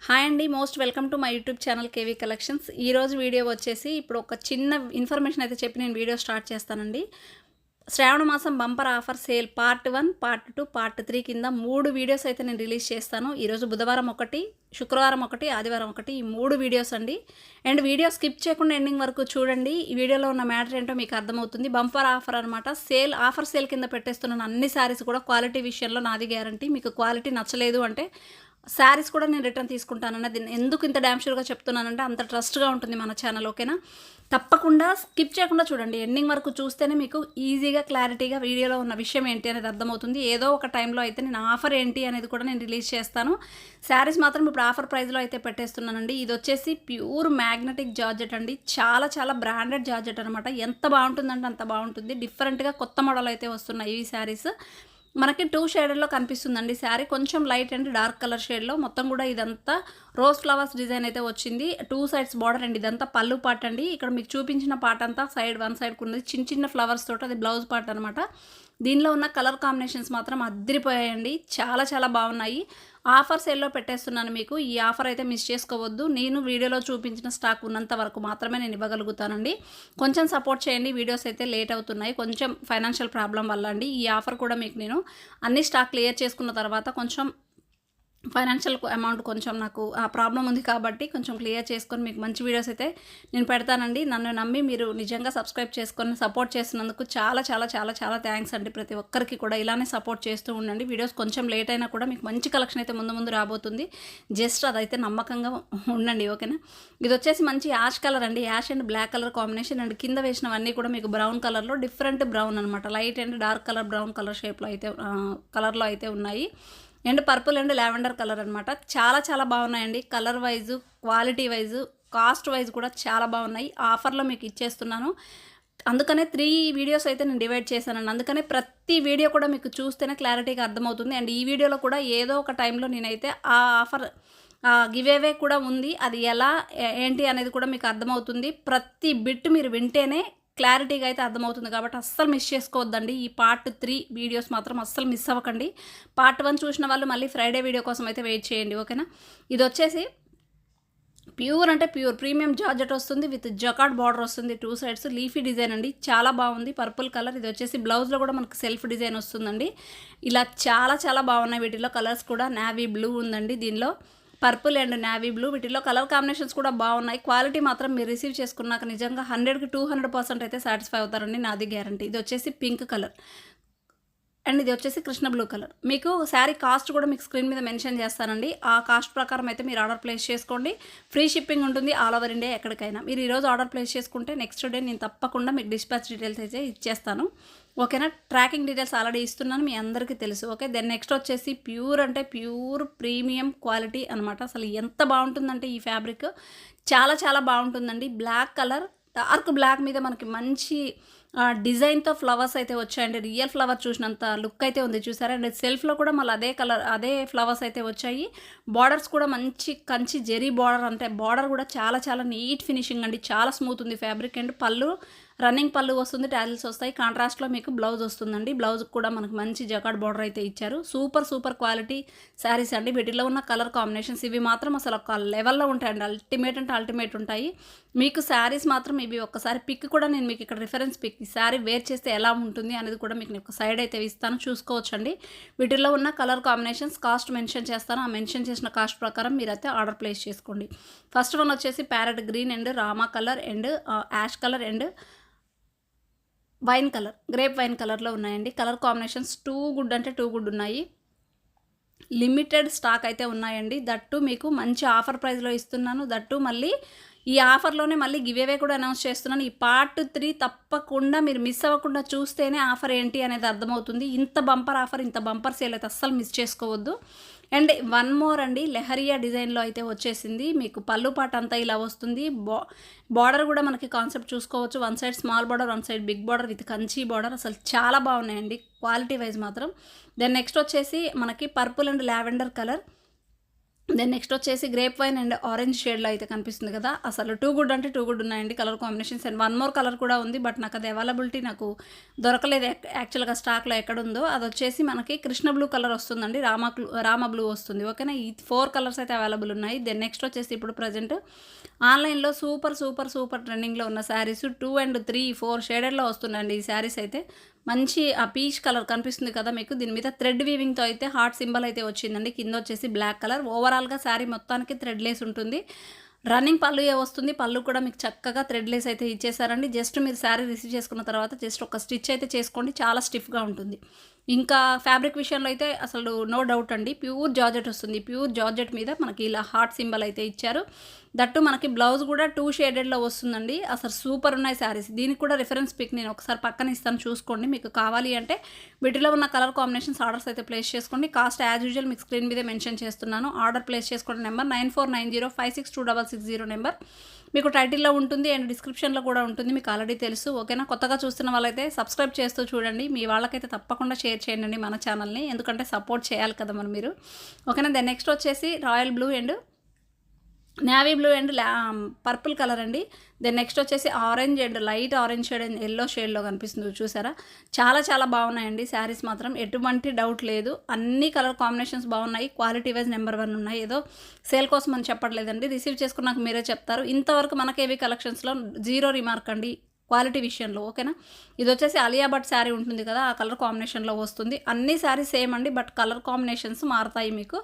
Hi అండి, most welcome to my YouTube channel KV collections. ఈరోజు video వచ్చేసి ఇప్పుడు ఒక చిన్న ఇన్ఫర్మేషన్ అయితే చెప్పి నేను వీడియో స్టార్ట్ చేస్తానండి. శ్రావణ మాసం bumper offer sale part 1, part 2, part 3 కింద 3 వీడియోస్ అయితే నేను రిలీజ్ చేస్తాను. ఈరోజు బుధవారం ఒకటి, శుక్రవారం ఒకటి, ఆదివారం ఒకటి, ఈ 3 వీడియోస్ అండి. అండ్ వీడియో స్కిప్ చేయకుండా ఎండింగ్ వరకు చూడండి. ఈ వీడియోలో ఉన్న మ్యాటర్ ఏంటో మీకు అర్థమవుతుంది. బంపర్ ఆఫర్ అనమాట. ఆఫర్ సేల్ కింద పెట్టేస్తున్నాను. అన్ని శారీస్ కూడా క్వాలిటీ విషయంలో నాది గ్యారంటీ. మీకు క్వాలిటీ నచ్చలేదు అంటే శారీస్ కూడా నేను రిటర్న్ తీసుకుంటానన్న. దీన్ని ఎందుకు ఇంత డ్యామ్ షూర్గా చెప్తున్నానంటే అంత ట్రస్ట్గా ఉంటుంది మన ఛానల్. ఓకేనా? తప్పకుండా స్కిప్ చేయకుండా చూడండి. ఎండింగ్ వరకు చూస్తేనే మీకు ఈజీగా క్లారిటీగా వీడియోలో ఉన్న విషయం ఏంటి అనేది అర్థమవుతుంది. ఏదో ఒక టైంలో అయితే నేను ఆఫర్ ఏంటి అనేది కూడా నేను రిలీజ్ చేస్తాను. శారీస్ మాత్రం ఇప్పుడు ఆఫర్ ప్రైస్లో అయితే పెట్టేస్తున్నానండి. ఇది వచ్చేసి ప్యూర్ మ్యాగ్నెటిక్ జార్జెట్ అండి. చాలా చాలా బ్రాండెడ్ జార్జెట్ అనమాట. ఎంత బాగుంటుందంటే అంత బాగుంటుంది. డిఫరెంట్గా కొత్త మోడల్ అయితే వస్తున్నాయి ఈ శారీస్. మనకి 2 షేడ్లో కనిపిస్తుందండి శారీ. కొంచెం లైట్ అండ్ డార్క్ కలర్ షేడ్లో మొత్తం కూడా ఇదంతా రోజ్ ఫ్లవర్స్ డిజైన్ అయితే వచ్చింది. 2 సైడ్స్ బార్డర్ అండి. ఇదంతా పళ్ళు పార్ట్ అండి. ఇక్కడ మీకు చూపించిన పార్ట్ అంతా వన్ సైడ్కి ఉన్నది చిన్న చిన్న ఫ్లవర్స్ తోటి, అది బ్లౌజ్ పార్ట్ అనమాట. దీనిలో ఉన్న కలర్ కాంబినేషన్స్ మాత్రం అద్దరిపోయాయండి. చాలా చాలా బాగున్నాయి. ఆఫర్ సేల్లో పెట్టేస్తున్నాను మీకు. ఈ ఆఫర్ అయితే మిస్ చేసుకోవద్దు. నేను వీడియోలో చూపించిన స్టాక్ ఉన్నంత వరకు మాత్రమే నేను ఇవ్వగలుగుతానండి. కొంచెం సపోర్ట్ చేయండి. వీడియోస్ అయితే లేట్ అవుతున్నాయి, కొంచెం ఫైనాన్షియల్ ప్రాబ్లం వల్ల అండి. ఈ ఆఫర్ కూడా మీకు నేను అన్ని స్టాక్ క్లియర్ చేసుకున్న తర్వాత కొంచెం ఫైనాన్షియల్ అమౌంట్ కొంచెం నాకు ఆ ప్రాబ్లం ఉంది కాబట్టి కొంచెం క్లియర్ చేసుకొని మీకు మంచి వీడియోస్ అయితే నేను పెడతానండి. నన్ను నమ్మి మీరు నిజంగా సబ్స్క్రైబ్ చేసుకొని సపోర్ట్ చేస్తున్నందుకు చాలా చాలా చాలా చాలా థ్యాంక్స్ అండి. ప్రతి ఒక్కరికి కూడా ఇలానే సపోర్ట్ చేస్తూ ఉండండి. వీడియోస్ కొంచెం లేట్ అయినా కూడా మీకు మంచి కలెక్షన్ అయితే ముందు రాబోతుంది. జస్ట్ అదైతే నమ్మకంగా ఉండండి. ఓకేనా? ఇది వచ్చేసి మంచి యాష్ కలర్ అండి. Ash and black colour combination. And కింద వేసినవన్నీ కూడా మీకు బ్రౌన్ కలర్లో డిఫరెంట్ బ్రౌన్ అనమాట. Light and dark colour brown colour షేప్లో అయితే కలర్లో అయితే ఉన్నాయి. And purple and lavender colour అనమాట. చాలా చాలా బాగున్నాయండి. Colour wise, quality wise, cost wise కూడా చాలా బాగున్నాయి. ఆఫర్లో మీకు ఇచ్చేస్తున్నాను. అందుకనే 3 వీడియోస్ అయితే నేను డివైడ్ చేశానండి. అందుకనే ప్రతి వీడియో కూడా మీకు చూస్తేనే క్లారిటీగా అర్థమవుతుంది. అండ్ ఈ వీడియోలో కూడా ఏదో ఒక టైంలో నేనైతే ఆ ఆఫర్ గివ్ అవే కూడా ఉంది. అది ఎలా ఏంటి అనేది కూడా మీకు అర్థమవుతుంది. ప్రతి బిట్ మీరు వింటేనే క్లారిటీగా అయితే అర్థమవుతుంది. కాబట్టి అస్సలు మిస్ చేసుకోవద్దండి. ఈ పార్ట్ 3 వీడియోస్ మాత్రం అస్సలు మిస్ అవ్వకండి. పార్ట్ 1 చూసిన వాళ్ళు మళ్ళీ ఫ్రైడే వీడియో కోసం అయితే వెయిట్ చేయండి. ఓకేనా? ఇది వచ్చేసి ప్యూర్ అంటే ప్యూర్ ప్రీమియం జార్జెట్ వస్తుంది. విత్ జకార్డ్ బార్డర్ వస్తుంది. 2 సైడ్స్ లీఫీ డిజైన్ అండి. చాలా బాగుంది. Purple colour. ఇది వచ్చేసి బ్లౌజ్లో కూడా మనకు సెల్ఫ్ డిజైన్ వస్తుందండి. ఇలా చాలా చాలా బాగున్నాయి. వీటిలో కలర్స్ కూడా నావీ బ్లూ ఉందండి. దీనిలో పర్పుల్ అండ్ నావీ బ్లూ, వీటిలో కలర్ కాంబినేషన్స్ కూడా బాగున్నాయి. క్వాలిటీ మాత్రం మీరు రిసీవ్ చేసుకున్నాక నిజంగా 100కి 200% అయితే సాటిస్ఫై అవుతారండి. నాది గ్యారంటీ. ఇది వచ్చేసి పింక్ కలర్ అండ్ ఇది వచ్చేసి కృష్ణ బ్లూ కలర్. మీకు శారీ కాస్ట్ కూడా మీకు స్క్రీన్ మీద మెన్షన్ చేస్తానండి. ఆ కాస్ట్ ప్రకారం అయితే మీరు ఆర్డర్ ప్లేస్ చేసుకోండి. ఫ్రీ షిప్పింగ్ ఉంటుంది ఆల్ ఓవర్ ఇండియా ఎక్కడికైనా. మీరు ఈరోజు ఆర్డర్ ప్లేస్ చేసుకుంటే నెక్స్ట్ డే నేను తప్పకుండా మీకు డిస్పాచ్ డీటెయిల్స్ అయితే ఇచ్చేస్తాను. ఓకేనా? ట్రాకింగ్ డీటెయిల్స్ ఆల్రెడీ ఇస్తున్నాను, మీ అందరికీ తెలుసు. ఓకే, దెన్ నెక్స్ట్ వచ్చేసి ప్యూర్ అంటే ప్యూర్ ప్రీమియం క్వాలిటీ అనమాట. అసలు ఎంత బాగుంటుందంటే ఈ ఫ్యాబ్రిక్ చాలా చాలా బాగుంటుందండి. బ్లాక్ కలర్, డార్క్ బ్లాక్ మీద మనకి మంచి డిజైన్తో ఫ్లవర్స్ అయితే వచ్చాయండి. రియల్ ఫ్లవర్ చూసినంత లుక్ అయితే ఉంది, చూసారా? అండ్ సెల్ఫ్లో కూడా మళ్ళీ అదే కలర్ అదే ఫ్లవర్స్ అయితే వచ్చాయి. బార్డర్స్ కూడా మంచి కంచి జెరీ బార్డర్, అంటే బార్డర్ కూడా చాలా చాలా నీట్ ఫినిషింగ్ అండి. చాలా స్మూత్ ఉంది ఫ్యాబ్రిక్. అండ్ పళ్ళు రన్నింగ్ పళ్ళు వస్తుంది, టాజిల్స్ వస్తాయి. కాంట్రాస్ట్లో మీకు బ్లౌజ్ వస్తుందండి. బ్లౌజ్కి కూడా మనకు మంచి జకార్డ్ బార్డర్ అయితే ఇచ్చారు. సూపర్ సూపర్ క్వాలిటీ శారీస్ అండి. వీటిలో ఉన్న కలర్ కాంబినేషన్స్ ఇవి మాత్రం అసలు ఒక లెవెల్లో ఉంటాయండి. అల్టిమేట్ అంటే అల్టిమేట్ ఉంటాయి. మీకు శారీస్ మాత్రం ఇవి ఒక్కసారి పిక్ కూడా నేను మీకు ఇక్కడ రిఫరెన్స్ పిక్, ఈ శారీ వేర్ చేస్తే ఎలా ఉంటుంది అనేది కూడా మీకు ఒక సైడ్ అయితే ఇస్తాను, చూసుకోవచ్చండి. వీటిల్లో ఉన్న కలర్ కాంబినేషన్స్ కాస్ట్ మెన్షన్ చేస్తాను. ఆ మెన్షన్ చేసిన కాస్ట్ ప్రకారం మీరైతే ఆర్డర్ ప్లేస్ చేసుకోండి. ఫస్ట్ వన్ వచ్చేసి parrot green and Rama colour and ash colour and wine colour, grape wine కలర్లో ఉన్నాయండి. కలర్ కాంబినేషన్స్ టూ గుడ్ అంటే టూ గుడ్ ఉన్నాయి. లిమిటెడ్ స్టాక్ అయితే ఉన్నాయండి. దట్టు మీకు మంచి ఆఫర్ ప్రైస్లో ఇస్తున్నాను. దట్టు మళ్ళీ ఈ ఆఫర్లోనే మళ్ళీ గివ్ అవే కూడా అనౌన్స్ చేస్తున్నాను. ఈ పార్ట్ 3 తప్పకుండా మీరు మిస్ అవ్వకుండా చూస్తేనే ఆఫర్ ఏంటి అనేది అర్థమవుతుంది. ఇంత బంపర్ ఆఫర్, ఇంత బంపర్ సేల్ అయితే అస్సలు మిస్ చేసుకోవద్దు. అండ్ వన్ మోర్ అండి, లెహరియా డిజైన్లో అయితే వచ్చేసింది. మీకు పళ్ళు పాట అంతా ఇలా వస్తుంది. బార్డర్ కూడా మనకి కాన్సెప్ట్ చూసుకోవచ్చు. One side small border, one side big border with Kanchi border. అసలు చాలా బాగున్నాయండి క్వాలిటీ వైజ్ మాత్రం. దెన్ నెక్స్ట్ వచ్చేసి మనకి purple and lavender colour then next వచ్చేసి గ్రేప్ వైన్ అండ్ ఆరెంజ్ షేడ్లో అయితే కనిపిస్తుంది కదా, అసలు టూ గుడ్ అంటే టూ గుడ్ ఉన్నాయండి colour combinations. And one more colour కూడా ఉంది, బట్ నాకు అది అవైలబిలిటీ నాకు దొరకలేదు యాక్చువల్గా స్టాక్లో ఎక్కడ ఉందో. అది వచ్చేసి మనకి కృష్ణ బ్లూ కలర్ వస్తుందండి, రామ బ్లూ వస్తుంది. ఓకేనా, ఈ 4 కలర్స్ అయితే అవైలబుల్ ఉన్నాయి. దెన్ నెక్స్ట్ వచ్చేసి ఇప్పుడు ప్రజెంట్ ఆన్లైన్లో సూపర్ ట్రెండింగ్లో ఉన్న శారీస్ 2 and 3, 4 షేడెడ్లో వస్తున్నాయండి ఈ శారీస్ అయితే. మంచి ఆ పీచ్ కలర్ కనిపిస్తుంది కదా మీకు, దీని మీద థ్రెడ్ వీవింగ్తో అయితే హార్ట్ సింబల్ అయితే వచ్చిందండి. కింద వచ్చేసి బ్లాక్ కలర్. ఓవరాల్గా శారీ మొత్తానికి థ్రెడ్ లేస్ ఉంటుంది. రన్నింగ్ పళ్ళు వస్తుంది, పళ్ళు కూడా మీకు చక్కగా థ్రెడ్ లేస్ అయితే ఇచ్చేసారండి. జస్ట్ మీరు శారీ రిసీవ్ చేసుకున్న తర్వాత జస్ట్ ఒక స్టిచ్ అయితే చేసుకోండి, చాలా స్టిఫ్గా ఉంటుంది. ఇంకా ఫ్యాబ్రిక్ విషయంలో అయితే అసలు నో డౌట్ అండి, ప్యూర్ జార్జెట్ వస్తుంది. ప్యూర్ జార్జెట్ మీద మనకి ఇలా హార్ట్ సింబల్ అయితే ఇచ్చారు. దట్టు మనకి బ్లౌజ్ కూడా 2 షేడెడ్లో వస్తుందండి. అసలు సూపర్ ఉన్నాయి శారీస్. దీనికి కూడా రిఫరెన్స్ పిక్ నేను ఒకసారి పక్కన ఇస్తాను, చూసుకోండి. మీకు కావాలి అంటే వీటిలో ఉన్న కలర్ కాంబినేషన్స్ ఆర్డర్స్ అయితే ప్లేస్ చేసుకోండి. కాస్ట్ యాజ్ యూజువల్ మీకు స్క్రీన్ మీదే మెన్షన్ చేస్తున్నాను. ఆర్డర్ ప్లేస్ చేసుకోండి. నెంబర్ 9490562660 నెంబర్ మీకు టైటిల్లో ఉంటుంది అండ్ డిస్క్రిప్షన్లో కూడా ఉంటుంది, మీకు ఆల్రెడీ తెలుసు. ఓకేనా, కొత్తగా చూస్తున్న వాళ్ళైతే సబ్స్క్రైబ్ చేస్తూ చూడండి. మీ వాళ్ళకైతే తప్పకుండా షేర్ చేయండి మన ఛానల్ని, ఎందుకంటే సపోర్ట్ చేయాలి కదా మరి మీరు. ఓకేనా, దెన్ నెక్స్ట్ వచ్చేసి royal blue and navy blue and purple colour అండి. దెన్ నెక్స్ట్ వచ్చేసి orange and light orange shade and yellow షేడ్లో కనిపిస్తుంది, చూసారా. చాలా బాగున్నాయండి శారీస్ మాత్రం, ఎటువంటి డౌట్ లేదు. అన్ని కలర్ కాంబినేషన్స్ బాగున్నాయి, క్వాలిటీ వైజ్ నెంబర్ 1 ఉన్నాయి. ఏదో సేల్ కోసం అని చెప్పట్లేదండి, రిసీవ్ చేసుకున్నాక మీరే చెప్తారు. ఇంతవరకు మనకేవి కలెక్షన్స్లో 0 రిమార్క్ అండి క్వాలిటీ విషయంలో. ఓకేనా, ఇది వచ్చేసి అలియా భట్ శారీ ఉంటుంది కదా, ఆ కలర్ కాంబినేషన్లో వస్తుంది. అన్ని శారీస్ సేమ్ అండి, బట్ కలర్ కాంబినేషన్స్ మారుతాయి మీకు.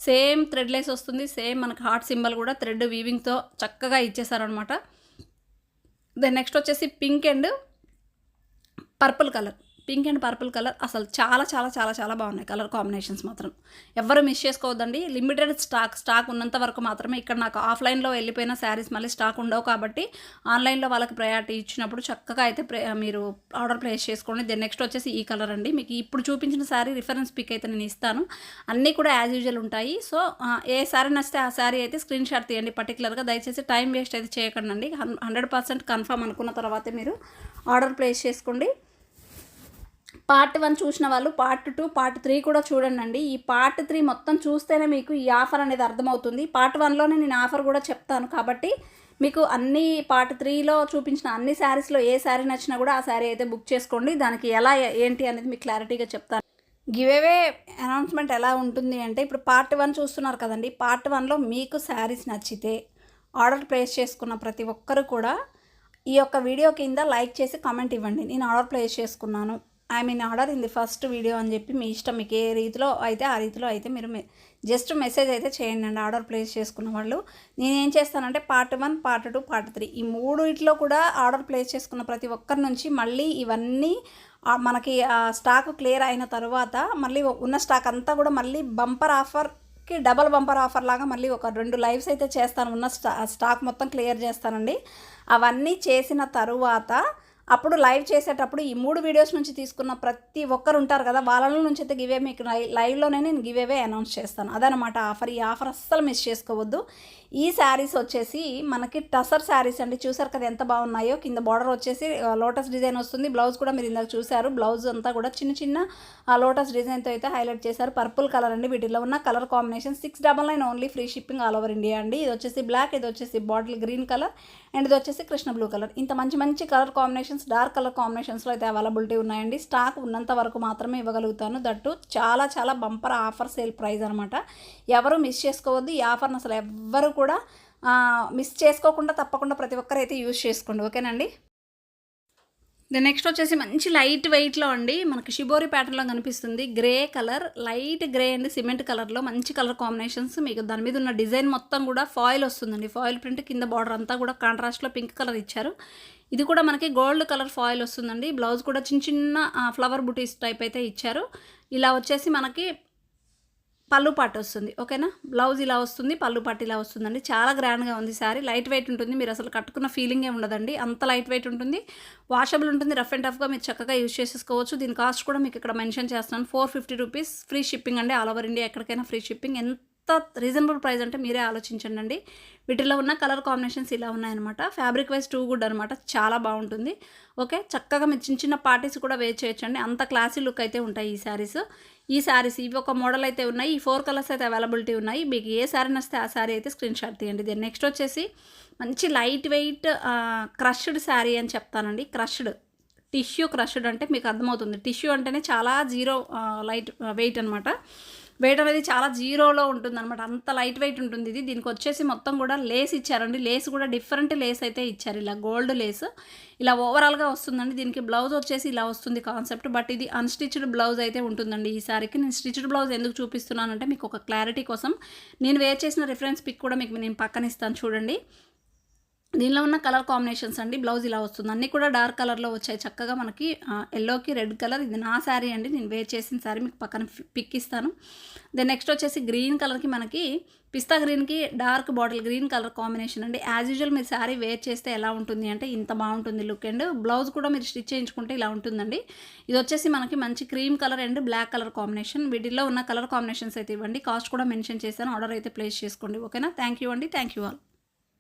సేమ్ థ్రెడ్ లేస్ వస్తుంది, సేమ్ మనకి హార్ట్ సింబల్ కూడా థ్రెడ్ వీవింగ్తో చక్కగా ఇచ్చేసారనమాట. దెన్ నెక్స్ట్ వచ్చేసి పింక్ అండ్ పర్పుల్ కలర్ అసలు చాలా బాగున్నాయి కలర్ కాంబినేషన్స్ మాత్రం. ఎవరు మిస్ చేసుకోవద్దండి, లిమిటెడ్ స్టాక్ ఉన్నంత వరకు మాత్రమే. ఇక్కడ నాకు ఆఫ్లైన్లో వెళ్ళిపోయిన శారీస్ మళ్ళీ స్టాక్ ఉండవు కాబట్టి ఆన్లైన్లో వాళ్ళకి ప్రయారిటీ ఇచ్చినప్పుడు చక్కగా అయితే మీరు ఆర్డర్ ప్లేస్ చేసుకోండి. దెన్ నెక్స్ట్ వచ్చేసి ఈ కలర్ అండి. మీకు ఇప్పుడు చూపించిన శారీ రిఫరెన్స్ పిక్ అయితే నేను ఇస్తాను, అన్నీ కూడా యాజ్ యూజువల్ ఉంటాయి. సో ఏ శారీ నచ్చితే ఆ శారీ అయితే స్క్రీన్ షాట్ తీయండి పర్టికులర్గా. దయచేసి టైం వేస్ట్ అయితే చేయకండి, 100% కన్ఫర్మ్ అనుకున్న తర్వాతే మీరు ఆర్డర్ ప్లేస్ చేసుకోండి. పార్ట్ 1 చూసిన వాళ్ళు పార్ట్ 2, పార్ట్ 3 కూడా చూడండి. ఈ పార్ట్ 3 మొత్తం చూస్తేనే మీకు ఈ ఆఫర్ అనేది అర్థమవుతుంది. పార్ట్ 1లోనే నేను ఆఫర్ కూడా చెప్తాను కాబట్టి మీకు అన్ని పార్ట్ 3లో చూపించిన అన్ని శారీస్లో ఏ శారీ నచ్చినా కూడా ఆ శారీ అయితే బుక్ చేసుకోండి. దానికి ఎలా ఏంటి అనేది మీకు క్లారిటీగా చెప్తాను. గివేవే అనౌన్స్మెంట్ ఎలా ఉంటుంది అంటే, ఇప్పుడు పార్ట్ 1 చూస్తున్నారు కదండి, పార్ట్ 1లో మీకు శారీస్ నచ్చితే ఆర్డర్ ప్లేస్ చేసుకున్న ప్రతి ఒక్కరు కూడా ఈ యొక్క వీడియో కింద లైక్ చేసి కామెంట్ ఇవ్వండి, నేను ఆర్డర్ ప్లేస్ చేసుకున్నాను, order in the first video అని చెప్పి మీ ఇష్టం. మీకు ఏ రీతిలో అయితే ఆ రీతిలో అయితే మీరు జస్ట్ మెసేజ్ అయితే చేయండి అండి ఆర్డర్ ప్లేస్ చేసుకున్న వాళ్ళు. నేనేం చేస్తానంటే పార్ట్ 1, పార్ట్ 2, పార్ట్ 3 ఈ 3 కూడా ఆర్డర్ ప్లేస్ చేసుకున్న ప్రతి ఒక్కరి నుంచి మళ్ళీ ఇవన్నీ మనకి స్టాక్ క్లియర్ అయిన తర్వాత మళ్ళీ ఉన్న స్టాక్ అంతా కూడా మళ్ళీ బంపర్ ఆఫర్కి డబల్ బంపర్ ఆఫర్ లాగా మళ్ళీ ఒక 2 లైవ్స్ అయితే చేస్తాను. ఉన్న స్టాక్ మొత్తం క్లియర్ చేస్తానండి. అవన్నీ చేసిన తరువాత అప్పుడు లైవ్ చేసేటప్పుడు ఈ 3 వీడియోస్ నుంచి తీసుకున్న ప్రతి ఒక్కరు ఉంటారు కదా, వాళ్ళ నుంచి అయితే గివే మీకు లైవ్లోనే నేను గివేవే అనౌన్స్ చేస్తాను. అదనమాట ఆఫర్. ఈ ఆఫర్ అస్సలు మిస్ చేసుకోవద్దు. ఈ శారీస్ వచ్చేసి మనకి టసర్ శారీస్ అండి, చూసారు కదా ఎంత బాగున్నాయో. కింద బార్డర్ వచ్చేసి లోటస్ డిజైన్ వస్తుంది. బ్లౌజ్ కూడా మీరు ఇందాక చూసారు, బ్లౌజ్ అంతా కూడా చిన్న లోటస్ డిజైన్తో అయితే హైలైట్ చేశారు. పర్పుల్ కలర్ అండి. వీటిలో ఉన్న colour combination 699 only, free shipping all over India అండి. ఇది వచ్చేసి బ్లాక్, ఇది వచ్చేసి బాటిల్ గ్రీన్ కలర్ అండ్ ఇది వచ్చేసి కృష్ణ బ్లూ కలర్. ఇంత మంచి కలర్ కాంబినేషన్స్, డార్క్ కలర్ కాంబినేషన్స్లో అయితే అవైలబిలిటీ ఉన్నాయండి. స్టాక్ ఉన్నంత వరకు మాత్రమే ఇవ్వగలుగుతాను. దట్టు చాలా బంపర్ ఆఫర్ సేల్ ప్రైస్ అనమాట. ఎవరు మిస్ చేసుకోవద్దు. ఈ ఆఫర్ని అసలు ఎవ్వరు కూడా మిస్ చేసుకోకుండా తప్పకుండా ప్రతి ఒక్కరైతే యూజ్ చేసుకోండి. ఓకేనండి. దెన్ నెక్స్ట్ వచ్చేసి మంచి లైట్ వెయిట్లో అండి, మనకి షిబోరి ప్యాటర్న్లో కనిపిస్తుంది. Grey colour, light grey and cement కలర్లో మంచి కలర్ కాంబినేషన్స్. మీకు దాని మీద ఉన్న డిజైన్ మొత్తం కూడా ఫాయిల్ వస్తుందండి, ఫాయిల్ ప్రింట్. కింద బార్డర్ అంతా కూడా కాంట్రాస్ట్లో పింక్ కలర్ ఇచ్చారు. ఇది కూడా మనకి గోల్డ్ కలర్ ఫాయిల్ వస్తుందండి. బ్లౌజ్ కూడా చిన్న ఫ్లవర్ బుటీస్ టైప్ అయితే ఇచ్చారు. ఇలా వచ్చేసి మనకి పళ్ళు పాటు వస్తుంది. ఓకేనా, బ్లౌజ్ ఇలా వస్తుంది, పళ్ళు పాటు ఇలా వస్తుందండి. చాలా గ్రాండ్గా ఉంది శారీ. లైట్ వెయిట్ ఉంటుంది, మీరు అసలు కట్టుకున్న ఫీలింగే ఉండదండి, అంత లైట్ వెయిట్ ఉంటుంది. వాషబుల్ ఉంటుంది, రఫ్ అండ్ టఫ్గా మీరు చక్కగా యూజ్ చేసేసుకోవచ్చు. దీని కాస్ట్ కూడా మీకు ఇక్కడ మెన్షన్ చేస్తున్నాను, 450 రూపీస్. ఫ్రీ షిప్పింగ్ అండి, ఆల్ ఓవర్ ఇండియా ఎక్కడికైనా ఫ్రీ షిప్పింగ్. ఎంత రీజనబుల్ ప్రైస్ అంటే మీరే ఆలోచించండి. వీటిలో ఉన్న కలర్ కాంబినేషన్స్ ఇలా ఉన్నాయన్నమాట. ఫ్యాబ్రిక్ వైజ్ టూ గుడ్ అనమాట, చాలా బాగుంటుంది. ఓకే, చక్కగా మీరు చిన్న చిన్న పార్టీస్ కూడా వేర్ చేయొచ్చండి, అంత క్లాసీ లుక్ అయితే ఉంటాయి ఈ శారీస్. ఇవి ఒక మోడల్ అయితే ఉన్నాయి. ఈ 4 కలర్స్ అయితే అవైలబిలిటీ ఉన్నాయి. మీకు ఏ శారీ నచ్చితే ఆ శారీ అయితే స్క్రీన్ షాట్ తీయండి. దెన్ నెక్స్ట్ వచ్చేసి మంచి లైట్ వెయిట్ క్రష్డ్ శారీ అని చెప్తానండి. టిష్యూ క్రష్డ్ అంటే మీకు అర్థమవుతుంది. టిష్యూ అంటేనే చాలా జీరో లైట్ వెయిట్ అనమాట. వెయిట్ అనేది చాలా జీరోలో ఉంటుందన్నమాట, అంత లైట్ వెయిట్ ఉంటుంది ఇది. దీనికి వచ్చేసి మొత్తం కూడా లేస్ ఇచ్చారండి. లేస్ కూడా డిఫరెంట్ లేస్ అయితే ఇచ్చారు, ఇలా గోల్డ్ లేస్ ఇలా ఓవరాల్గా వస్తుందండి. దీనికి బ్లౌజ్ వచ్చేసి ఇలా వస్తుంది కాన్సెప్ట్, బట్ ఇది అన్స్టిచ్డ్ బ్లౌజ్ అయితే ఉంటుందండి ఈ సారీకి. నేను స్టిచ్డ్ బ్లౌజ్ ఎందుకు చూపిస్తున్నానంటే మీకు ఒక క్లారిటీ కోసం. నేను వేర్ చేసిన రిఫరెన్స్ పిక్ కూడా మీకు నేను పక్కన ఇస్తాను చూడండి. దీనిలో ఉన్న కలర్ కాంబినేషన్స్ అండి. బ్లౌజ్ ఇలా వస్తుంది, అన్నీ కూడా డార్క్ కలర్లో వచ్చాయి చక్కగా మనకి. ఎల్లోకి రెడ్ కలర్, ఇది నా శారీ అండి, నేను వేర్ చేసిన శారీ, మీకు పక్కన పిక్ ఇస్తాను. దెన్ నెక్స్ట్ వచ్చేసి గ్రీన్ కలర్కి మనకి పిస్తా గ్రీన్కి dark bottle green colour combination అండి. యాజ్ యూజువల్ మీరు శారీ వేర్ చేస్తే ఎలా ఉంటుంది అంటే ఇంత బాగుంటుంది లుక్. అండ్ బ్లౌజ్ కూడా మీరు స్టిచ్ చేయించుకుంటే ఇలా ఉంటుందండి. ఇది వచ్చేసి మనకి మంచి cream colour and black colour combination. వీటిల్లో ఉన్న కలర్ కాంబినేషన్స్ అయితే ఇవ్వండి. కాస్ట్ కూడా మెన్షన్ చేశాను, ఆర్డర్ అయితే ప్లేస్ చేసుకోండి. ఓకేనా? థ్యాంక్ యూ అండి, థ్యాంక్ యూ ఆల్.